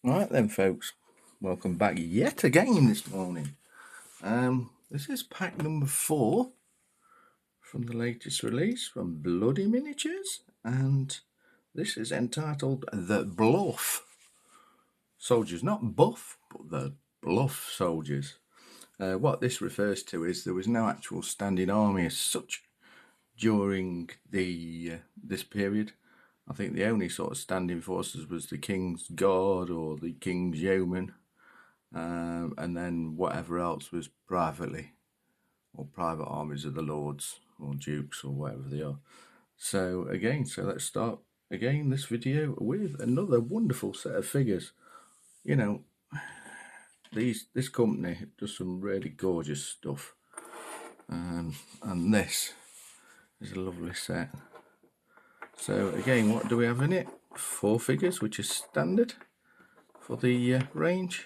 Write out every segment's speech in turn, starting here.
Right then, folks, welcome back yet again this morning. This is pack number 4 from the latest release from Bloody Miniatures, and this is entitled The Bluff Soldiers. Not buff, but the bluff soldiers. What this refers to is there was no actual standing army as such during the this period. I think the only sort of standing forces was the King's Guard or the King's Yeoman, and then whatever else was privately or private armies of the lords or dukes or whatever they are. So let's start again this video with another wonderful set of figures. You know, this company does some really gorgeous stuff, and this is a lovely set. So again, what do we have in it? 4 figures, which is standard for the range,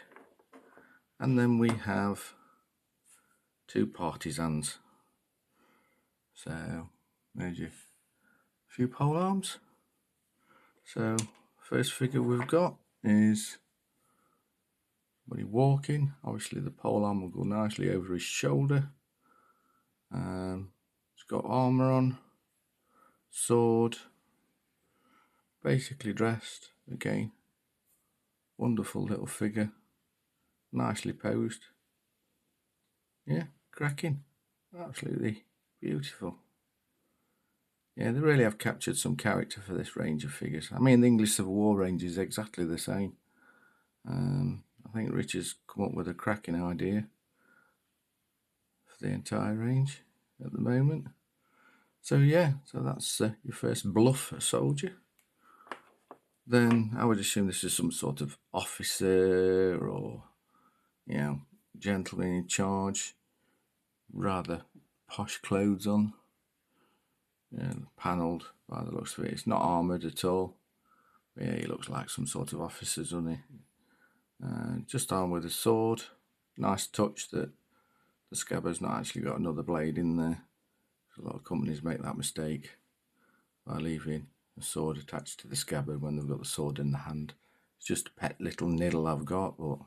and then we have 2 partisans. So there's your few pole arms. So first figure we've got is somebody walking. Obviously the pole arm will go nicely over his shoulder. He's got armour on, sword, basically dressed. Again, wonderful little figure, nicely posed. Yeah, cracking, absolutely beautiful. Yeah, they really have captured some character for this range of figures. I mean, the English Civil War range is exactly the same. I think Richard's come up with a cracking idea for the entire range at the moment. So yeah, so that's your first bluff soldier. Then I would assume this is some sort of officer or, you know, gentleman in charge. Rather posh clothes on. Yeah, panelled by the looks of it. It's not armoured at all. But yeah, he looks like some sort of officer, doesn't he? Just armed with a sword. Nice touch that the scabbard's not actually got another blade in there. A lot of companies make that mistake by leaving a sword attached to the scabbard when they've got the sword in the hand. It's just a pet little niddle I've got, but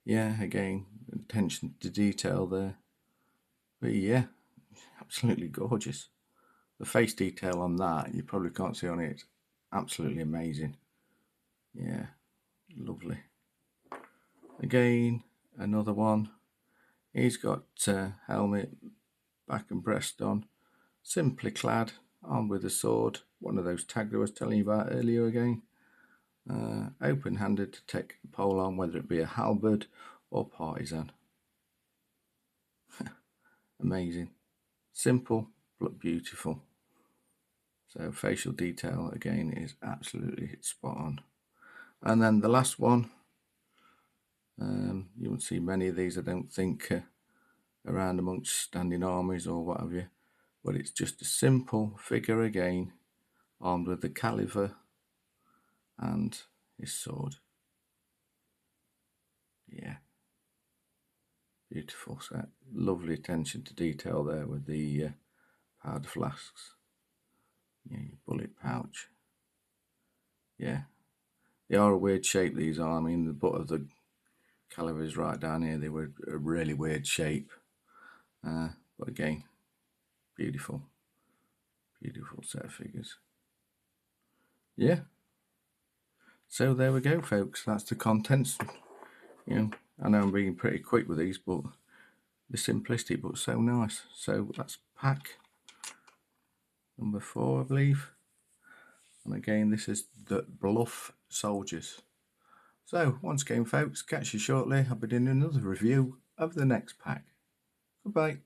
yeah, again, attention to detail there. But yeah, absolutely gorgeous. The face detail on that, you probably can't see on it. It's absolutely amazing. Yeah, lovely. Again, another one. He's got helmet, back and breast on, simply clad, armed with a sword. One of those tags I was telling you about earlier again. Open-handed to take the pole on, whether it be a halberd or partisan. Amazing. Simple but beautiful. So facial detail again is absolutely spot on. And then the last one, you won't see many of these, I don't think, around amongst standing armies or what have you, but it's just a simple figure again, armed with the caliver and his sword. Yeah, beautiful set. Lovely attention to detail there with the powder flasks. Yeah, your bullet pouch. Yeah, they are a weird shape, these are. I mean, the butt of the caliver is right down here. They were a really weird shape. But again, beautiful set of figures. Yeah. So there we go, folks. That's the contents. You know, I know I'm being pretty quick with these, but they're simplistic but so nice. So that's pack number 4, I believe. And again, this is the Bluff Soldiers. So once again, folks, catch you shortly. I'll be doing another review of the next pack. Goodbye.